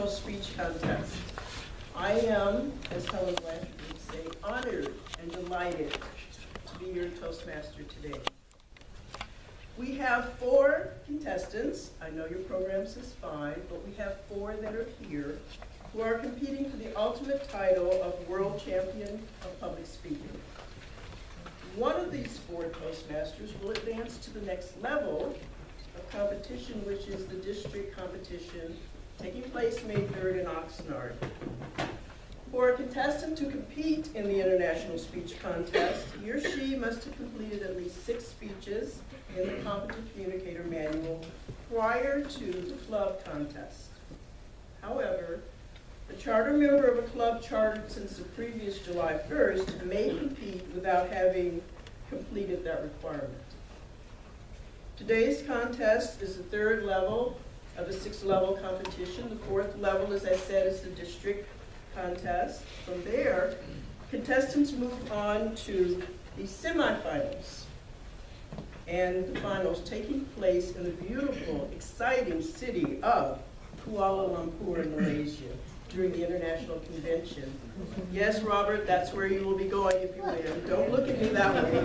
International Speech Contest. I am, as Helen Blanchard would say, honored and delighted to be your Toastmaster today. We have 4 contestants. I know your program says 5, but we have 4 that are here who are competing for the ultimate title of World Champion of Public Speaking. One of these 4 Toastmasters will advance to the next level of competition, which is the district competition taking place May 3rd in Oxnard. For a contestant to compete in the International Speech Contest, he or she must have completed at least 6 speeches in the Competent Communicator Manual prior to the club contest. However, a charter member of a club chartered since the previous July 1st may compete without having completed that requirement. Today's contest is the 3rd level of a 6-level competition. The 4th level, as I said, is the district contest. From there, contestants move on to the semifinals and the finals taking place in the beautiful, exciting city of Kuala Lumpur in Malaysia during the International Convention. Yes, Robert, that's where you will be going if you win. Don't look at me that way.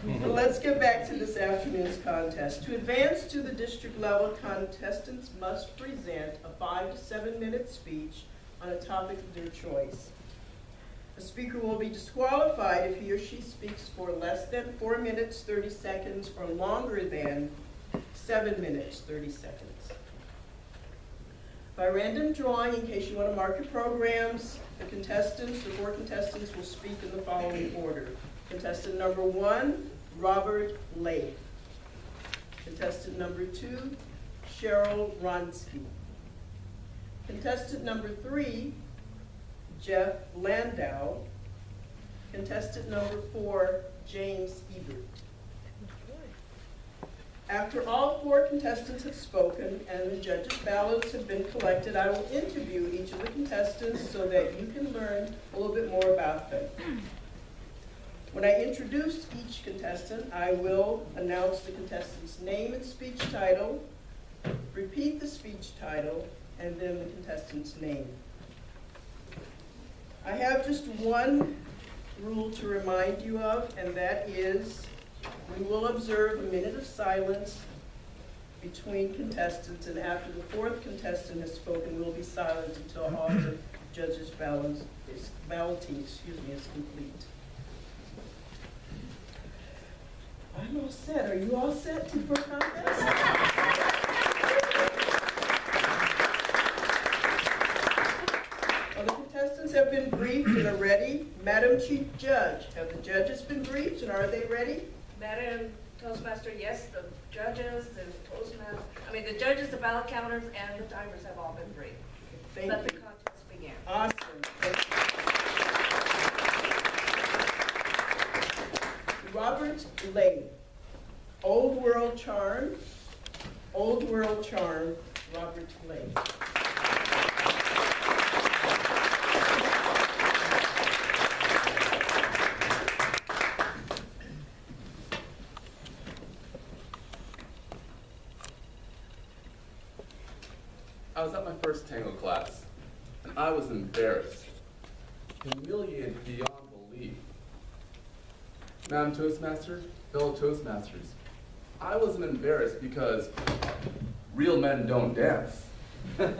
But let's get back to this afternoon's contest. To advance to the district level, contestants must present a 5 to 7 minute speech on a topic of their choice. A speaker will be disqualified if he or she speaks for less than 4 minutes, 30 seconds, or longer than 7 minutes, 30 seconds. By random drawing, in case you want to mark your programs, the 4 contestants will speak in the following order. Contestant number 1, Robert Lake. Contestant number 2, Cheryl Ronsky. Contestant number 3, Jeff Landau. Contestant number 4, James Ebert. After all 4 contestants have spoken and the judges' ballots have been collected, I will interview each of the contestants so that you can learn a little bit more about them. When I introduce each contestant, I will announce the contestant's name and speech title, repeat the speech title, and then the contestant's name. I have just one rule to remind you of, and that is we will observe a minute of silence between contestants, and after the 4th contestant has spoken, we'll be silent until all the judges' balloting is complete. I'm all set. Are you all set for contest? Well, the contestants have been briefed and are ready. Madam Chief Judge, have the judges been briefed and are they ready? Madam Toastmaster, yes, the judges, the judges, the ballot counters, and the timers have all been briefed. Let the contest begin. Awesome. Robert Lane, Old World Charm, Robert Lane. I was at my first tango class, and I was embarrassed, humiliated beyond belief. Madam Toastmaster, fellow Toastmasters, I wasn't embarrassed because real men don't dance.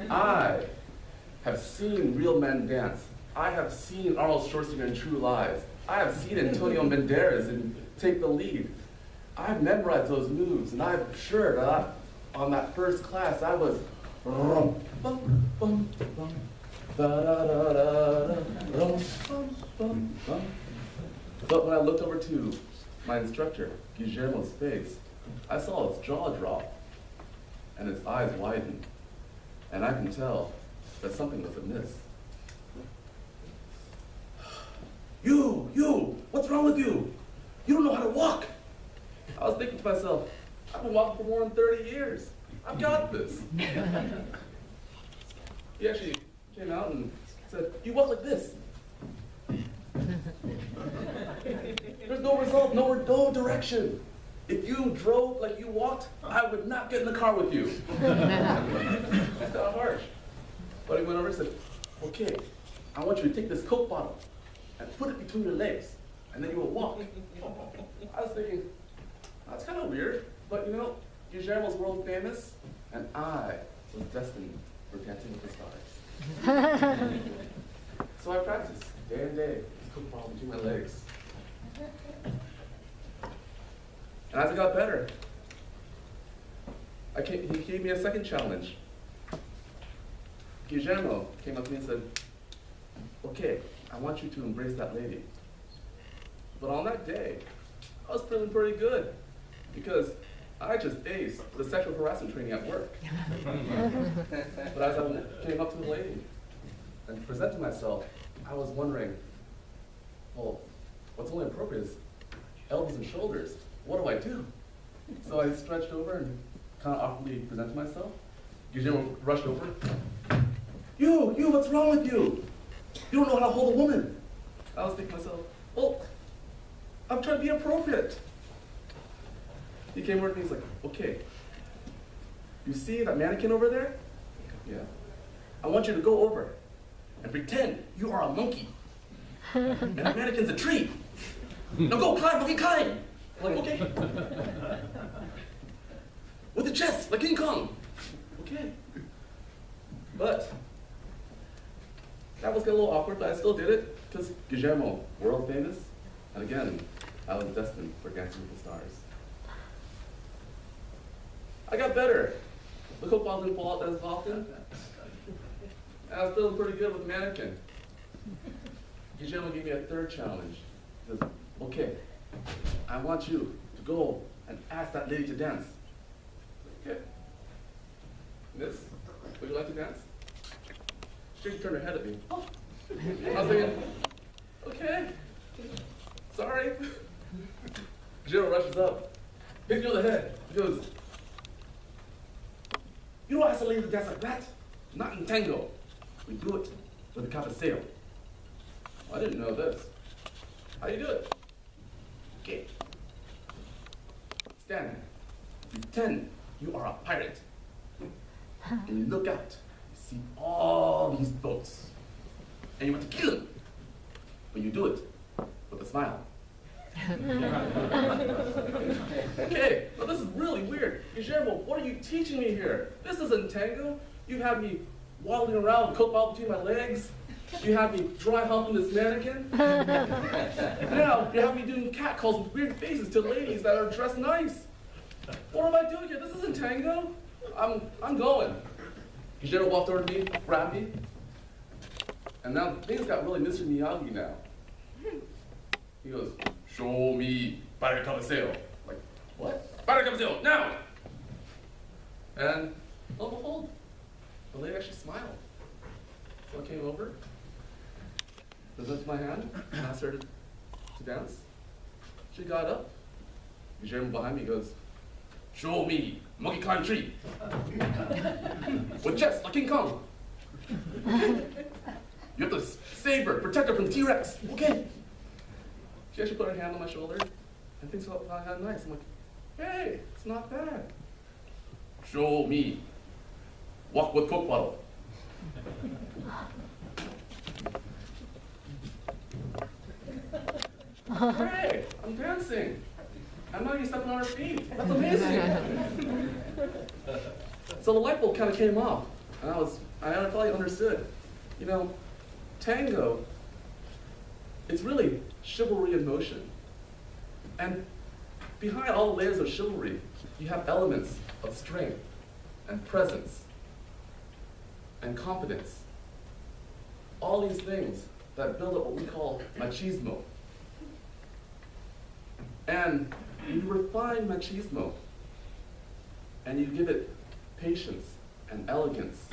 I have seen real men dance. I have seen Arnold Schwarzenegger in True Lies. I have seen Antonio Banderas in Take the Lead. I've memorized those moves, and I'm sure that on that first class I was but when I looked over to my instructor, Guillermo's face, I saw his jaw drop and his eyes widen, and I can tell that something was amiss. You, what's wrong with you? You don't know how to walk. I was thinking to myself, I've been walking for more than 30 years. I've got this. He actually came out and said, you walk like this. There's no result, no direction. If you drove like you walked, I would not get in the car with you. So But he went over and said, okay, I want you to take this Coke bottle and put it between your legs, and then you will walk. I was thinking, that's kind of weird, but you know, Guillermo's world famous, and I was destined for Dancing with the Stars. So I practiced day and day, this Coke bottle between my legs. And as I got better, he gave me a second challenge. Guillermo came up to me and said, okay, I want you to embrace that lady. But on that day, I was feeling pretty good because I just aced the sexual harassment training at work. But as I came up to the lady and presented myself, I was wondering, well, what's only appropriate is elbows and shoulders. What do I do? So I stretched over and kind of awkwardly presented myself. Guillermo rushed over. You, what's wrong with you? You don't know how to hold a woman. I was thinking to myself, well, I'm trying to be appropriate. He came over to me, he's like, okay, you see that mannequin over there? Yeah. I want you to go over and pretend you are a monkey. And the mannequin's a tree. Now go climb, monkey, climb. I'm like, okay. With the chest, like King Kong. Okay. But that was a little awkward, but I still did it because Guillermo, world famous, and again, I was destined for Dancing with the Stars. I got better. The Coke bottle didn't fall out as often. And I was feeling pretty good with the mannequin. Guillermo gave me a third challenge. He says, okay, I want you to go and ask that lady to dance. Okay. Miss, would you like to dance? She turned her head at me. Oh. I was thinking, okay, sorry. Guillermo rushes up, hits me on the head. He goes, you don't ask a lady to dance like that. Not in tango. We do it with a cabeceo. I didn't know this. How do you do it? Okay. Stand. Pretend you are a pirate. And you look out. You see all these boats. And you want to kill them. But you do it with a smile. Okay, well this is really weird. Guillermo, what are you teaching me here? This isn't tango. You have me waddling around with a Coke bottle between my legs. You have me dry humping this mannequin. Now you have me doing cat calls with weird faces to ladies that are dressed nice. What am I doing here? This isn't tango. I'm going. Guillermo walked over to me, grabbed me, and now things got really Mr. Miyagi now. He goes, show me para cabeceo. Like, what? Para cabeceo, now! And lo and behold, the lady actually smiled. So I came over, presented my hand, and I started to dance. She got up. Guillermo behind me goes, show me monkey climb tree. With chest like King Kong. You have to save her, protect her from T-Rex. Okay. She actually put her hand on my shoulder, and things felt kind of nice. I'm like, hey, it's not bad. Show me. Walk with Coke bottle. Hey, I'm dancing. I'm not even stepping on her feet. That's amazing. So the light bulb kind of came off, and I probably understood. You know, tango, it's really chivalry in motion. And behind all the layers of chivalry, you have elements of strength and presence and confidence. All these things that build up what we call machismo. And you refine machismo and you give it patience and elegance.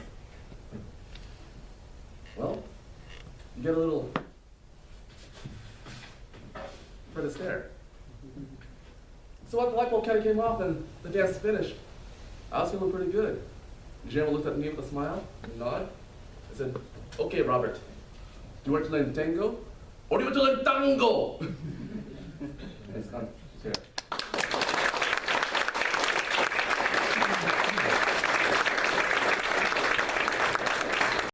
Well, you get a little Fred Astaire. So after the light bulb kind of came off and the dance finished, I was feeling pretty good. Guillermo looked at me with a smile and nod. I said, okay, Robert, do you want to learn tango or do you want to learn tango? And it's gone.